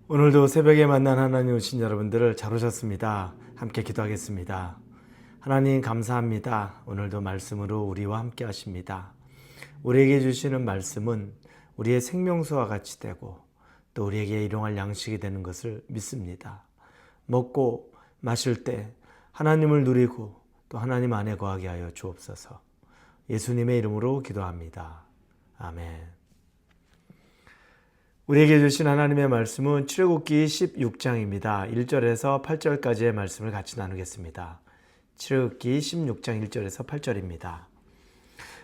오늘도 새벽에 만난 하나님 오신 여러분들을 잘 오셨습니다. 함께 기도하겠습니다. 하나님 감사합니다. 오늘도 말씀으로 우리와 함께 하십니다. 우리에게 주시는 말씀은 우리의 생명수와 같이 되고 또 우리에게 일용할 양식이 되는 것을 믿습니다. 먹고 마실 때 하나님을 누리고 또 하나님 안에 거하게 하여 주옵소서. 예수님의 이름으로 기도합니다. 아멘. 우리에게 주신 하나님의 말씀은 출애굽기 16장입니다. 1절에서 8절까지의 말씀을 같이 나누겠습니다. 출애굽기 16장 1절에서 8절입니다.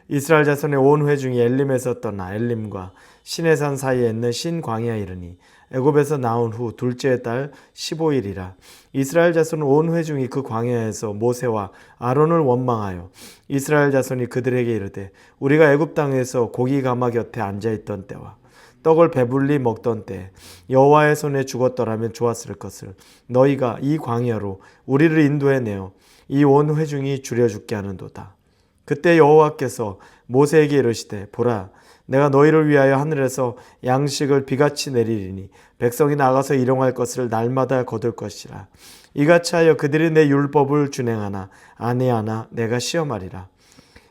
이스라엘 자손의 온 회중이 엘림에서 떠나 엘림과 시내산 사이에 있는 신광야에 이르니 애굽에서 나온 후 둘째 달 15일이라. 이스라엘 자손 온 회중이 그 광야에서 모세와 아론을 원망하여 이스라엘 자손이 그들에게 이르되 우리가 애굽 땅에서 고기 가마 곁에 앉아있던 때와 떡을 배불리 먹던 때 여호와의 손에 죽었더라면 좋았을 것을 너희가 이 광야로 우리를 인도해내어 이 온 회중이 줄여 죽게 하는도다. 그때 여호와께서 모세에게 이르시되 보라, 내가 너희를 위하여 하늘에서 양식을 비같이 내리리니 백성이 나가서 일용할 것을 날마다 거둘 것이라. 이같이 하여 그들이 내 율법을 준행하나 아니하나 내가 시험하리라.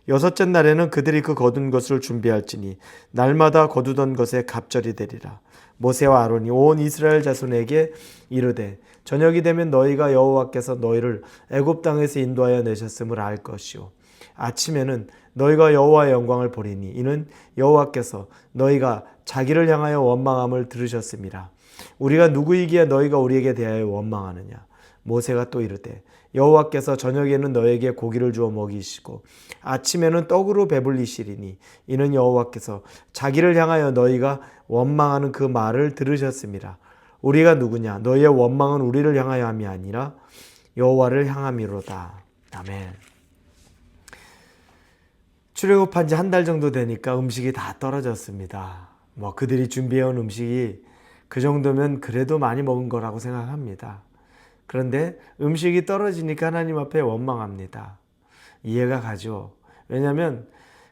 여섯째 날에는 그들이 그 거둔 것을 준비할지니 날마다 거두던 것에 갑절이 되리라. 모세와 아론이 온 이스라엘 자손에게 이르되 저녁이 되면 너희가 여호와께서 너희를 애굽 땅에서 인도하여 내셨음을 알 것이요 아침에는 너희가 여호와의 영광을 보리니 이는 여호와께서 너희가 자기를 향하여 원망함을 들으셨음이라. 우리가 누구이기에 너희가 우리에게 대하여 원망하느냐. 모세가 또 이르되 여호와께서 저녁에는 너에게 고기를 주어 먹이시고 아침에는 떡으로 배불리시리니 이는 여호와께서 자기를 향하여 너희가 원망하는 그 말을 들으셨음이라. 우리가 누구냐? 너희의 원망은 우리를 향하여 함이 아니라 여호와를 향함이로다. 아멘. 출애굽한 지 한 달 정도 되니까 음식이 다 떨어졌습니다. 그들이 준비해온 음식이 그 정도면 그래도 많이 먹은 거라고 생각합니다. 그런데 음식이 떨어지니까 하나님 앞에 원망합니다. 이해가 가죠. 왜냐하면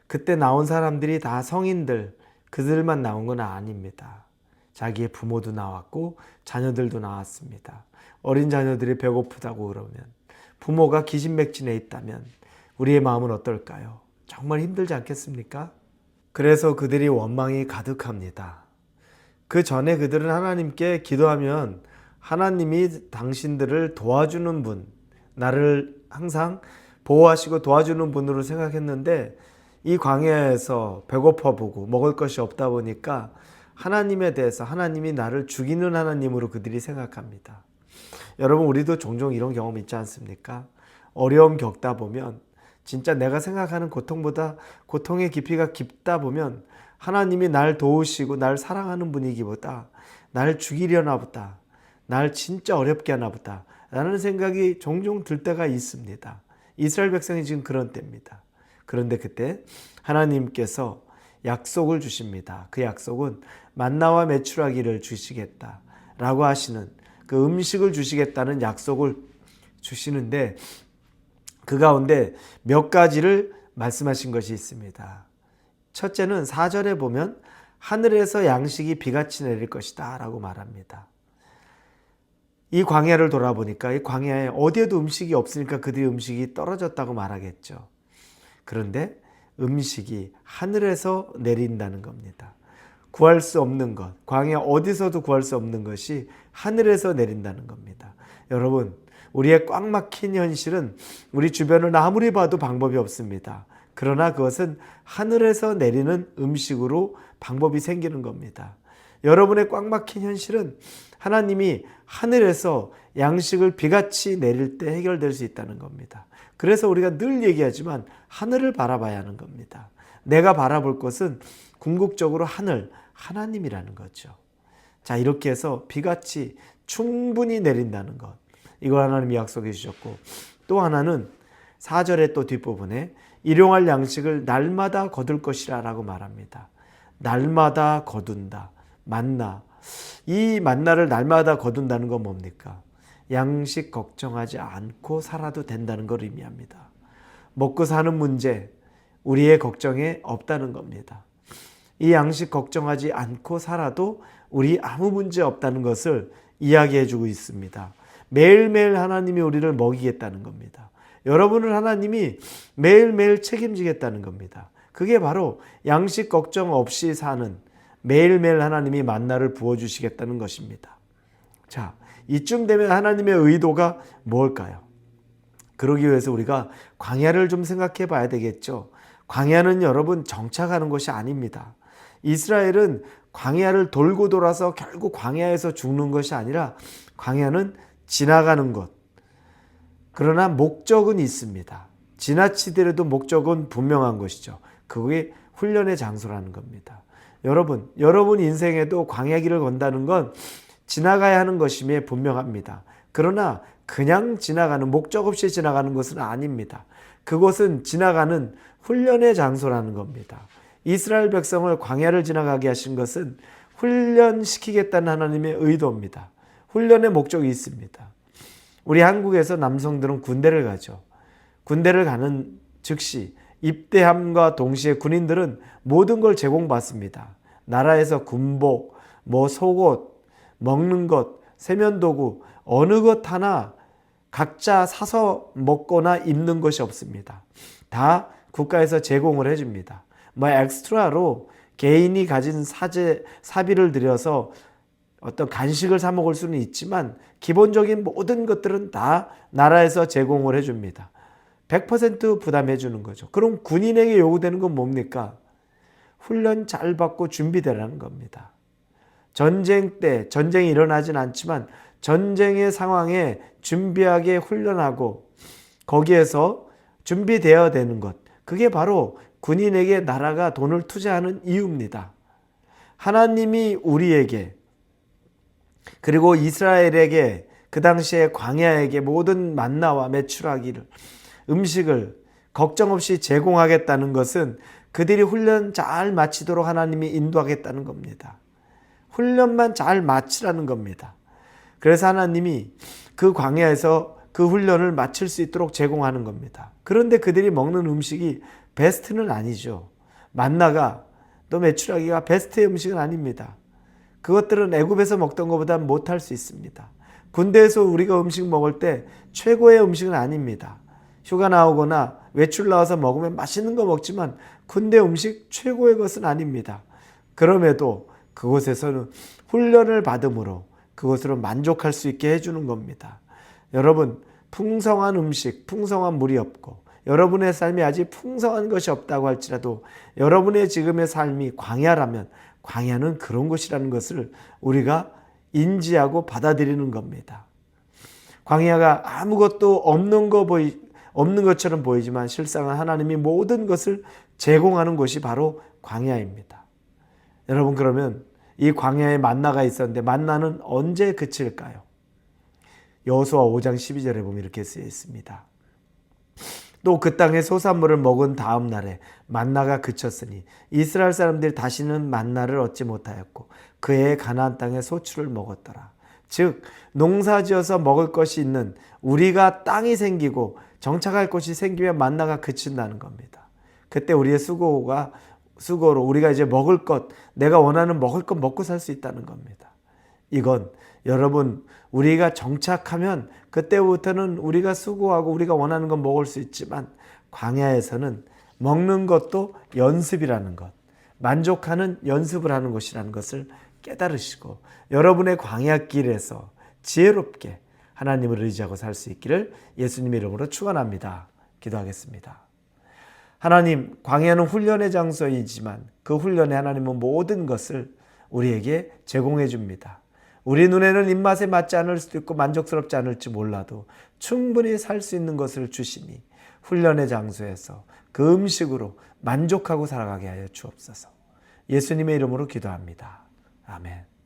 그때 나온 사람들이 다 성인들, 그들만 나온 건 아닙니다. 자기의 부모도 나왔고 자녀들도 나왔습니다. 어린 자녀들이 배고프다고 그러면, 부모가 기진맥진해 있다면 우리의 마음은 어떨까요? 정말 힘들지 않겠습니까? 그래서 그들이 원망이 가득합니다. 그 전에 그들은 하나님께 기도하면 하나님이 당신들을 도와주는 분, 나를 항상 보호하시고 도와주는 분으로 생각했는데 이 광야에서 배고파 보고 먹을 것이 없다 보니까 하나님에 대해서 하나님이 나를 죽이는 하나님으로 그들이 생각합니다. 여러분, 우리도 종종 이런 경험 있지 않습니까? 어려움 겪다 보면 진짜 내가 생각하는 고통보다 고통의 깊이가 깊다 보면 하나님이 날 도우시고 날 사랑하는 분이기보다 날 죽이려나 보다, 날 진짜 어렵게 하나 보다 라는 생각이 종종 들 때가 있습니다. 이스라엘 백성이 지금 그런 때입니다. 그런데 그때 하나님께서 약속을 주십니다. 그 약속은 만나와 메추라기를 주시겠다라고 하시는, 그 음식을 주시겠다는 약속을 주시는데 그 가운데 몇 가지를 말씀하신 것이 있습니다. 첫째는 4절에 보면 하늘에서 양식이 비같이 내릴 것이다 라고 말합니다. 이 광야를 돌아보니까 이 광야에 어디에도 음식이 없으니까 그들이 음식이 떨어졌다고 말하겠죠. 그런데 음식이 하늘에서 내린다는 겁니다. 구할 수 없는 것, 광야 어디서도 구할 수 없는 것이 하늘에서 내린다는 겁니다. 여러분, 우리의 꽉 막힌 현실은 우리 주변을 아무리 봐도 방법이 없습니다. 그러나 그것은 하늘에서 내리는 음식으로 방법이 생기는 겁니다. 여러분의 꽉 막힌 현실은 하나님이 하늘에서 양식을 비같이 내릴 때 해결될 수 있다는 겁니다. 그래서 우리가 늘 얘기하지만 하늘을 바라봐야 하는 겁니다. 내가 바라볼 것은 궁극적으로 하나님이라는 거죠. 자, 이렇게 해서 비같이 충분히 내린다는 것, 이걸 하나님이 약속해 주셨고, 또 하나는 4절의 또 뒷부분에 일용할 양식을 날마다 거둘 것이라 라고 말합니다. 날마다 거둔다. 만나. 이 만나를 날마다 거둔다는 건 뭡니까? 양식 걱정하지 않고 살아도 된다는 걸 의미합니다. 먹고 사는 문제, 우리의 걱정에 없다는 겁니다. 이 양식 걱정하지 않고 살아도 우리 아무 문제 없다는 것을 이야기해 주고 있습니다. 매일매일 하나님이 우리를 먹이겠다는 겁니다. 여러분을 하나님이 매일매일 책임지겠다는 겁니다. 그게 바로 양식 걱정 없이 사는, 매일매일 하나님이 만나를 부어주시겠다는 것입니다. 자, 이쯤 되면 하나님의 의도가 뭘까요? 그러기 위해서 우리가 광야를 좀 생각해 봐야 되겠죠. 광야는 여러분 정착하는 것이 아닙니다. 이스라엘은 광야를 돌고 돌아서 결국 광야에서 죽는 것이 아니라 광야는 지나가는 것. 그러나 목적은 있습니다. 지나치더라도 목적은 분명한 것이죠. 그게 훈련의 장소라는 겁니다. 여러분 인생에도 광야길을 건다는 건 지나가야 하는 것임에 분명합니다. 그러나 그냥 지나가는, 목적 없이 지나가는 것은 아닙니다. 그곳은 지나가는 훈련의 장소라는 겁니다. 이스라엘 백성을 광야를 지나가게 하신 것은 훈련시키겠다는 하나님의 의도입니다. 훈련의 목적이 있습니다. 우리 한국에서 남성들은 군대를 가죠. 군대를 가는 즉시 입대함과 동시에 군인들은 모든 걸 제공받습니다. 나라에서 군복, 속옷, 먹는 것, 세면도구, 어느 것 하나 각자 사서 먹거나 입는 것이 없습니다. 다 국가에서 제공을 해줍니다. 엑스트라로 개인이 가진 사비를 들여서 어떤 간식을 사 먹을 수는 있지만 기본적인 모든 것들은 다 나라에서 제공을 해줍니다. 100% 부담해 주는 거죠. 그럼 군인에게 요구되는 건 뭡니까? 훈련 잘 받고 준비되라는 겁니다. 전쟁 때, 전쟁이 일어나진 않지만 전쟁의 상황에 준비하게 훈련하고 거기에서 준비되어야 되는 것. 그게 바로 군인에게 나라가 돈을 투자하는 이유입니다. 하나님이 우리에게, 그리고 이스라엘에게, 그 당시에 광야에게 모든 만나와 메추라기를, 음식을 걱정 없이 제공하겠다는 것은 그들이 훈련 잘 마치도록 하나님이 인도하겠다는 겁니다. 훈련만 잘 마치라는 겁니다. 그래서 하나님이 그 광야에서 그 훈련을 마칠 수 있도록 제공하는 겁니다. 그런데 그들이 먹는 음식이 베스트는 아니죠. 만나가, 또 메추라기가 베스트의 음식은 아닙니다. 그것들은 애굽에서 먹던 것보다 못할 수 있습니다. 군대에서 우리가 음식 먹을 때 최고의 음식은 아닙니다. 휴가 나오거나 외출 나와서 먹으면 맛있는 거 먹지만 군대 음식 최고의 것은 아닙니다. 그럼에도 그곳에서는 훈련을 받음으로 그것으로 만족할 수 있게 해주는 겁니다. 여러분, 풍성한 음식, 풍성한 물이 없고 여러분의 삶이 아직 풍성한 것이 없다고 할지라도 여러분의 지금의 삶이 광야라면 광야는 그런 것이라는 것을 우리가 인지하고 받아들이는 겁니다. 광야가 아무것도 없는 것처럼 보이지만 실상은 하나님이 모든 것을 제공하는 곳이 바로 광야입니다. 여러분, 그러면 이 광야에 만나가 있었는데 만나는 언제 그칠까요? 여호수아 5장 12절에 보면 이렇게 쓰여 있습니다. 또 그 땅의 소산물을 먹은 다음 날에 만나가 그쳤으니 이스라엘 사람들이 다시는 만나를 얻지 못하였고 그의 가나안 땅의 소출을 먹었더라. 즉 농사지어서 먹을 것이 있는 우리가 땅이 생기고 정착할 곳이 생기면 만나가 그친다는 겁니다. 그때 우리의 수고로 우리가 이제 먹을 것, 내가 원하는 먹을 것 먹고 살 수 있다는 겁니다. 이건 여러분, 우리가 정착하면 그때부터는 우리가 수고하고 우리가 원하는 건 먹을 수 있지만 광야에서는 먹는 것도 연습이라는 것, 만족하는 연습을 하는 것이라는 것을 깨달으시고 여러분의 광야길에서 지혜롭게 하나님을 의지하고 살 수 있기를 예수님의 이름으로 축원합니다. 기도하겠습니다. 하나님, 광야는 훈련의 장소이지만 그 훈련에 하나님은 모든 것을 우리에게 제공해 줍니다. 우리 눈에는 입맛에 맞지 않을 수도 있고 만족스럽지 않을지 몰라도 충분히 살 수 있는 것을 주시니 훈련의 장소에서 그 음식으로 만족하고 살아가게 하여 주옵소서. 예수님의 이름으로 기도합니다. 아멘.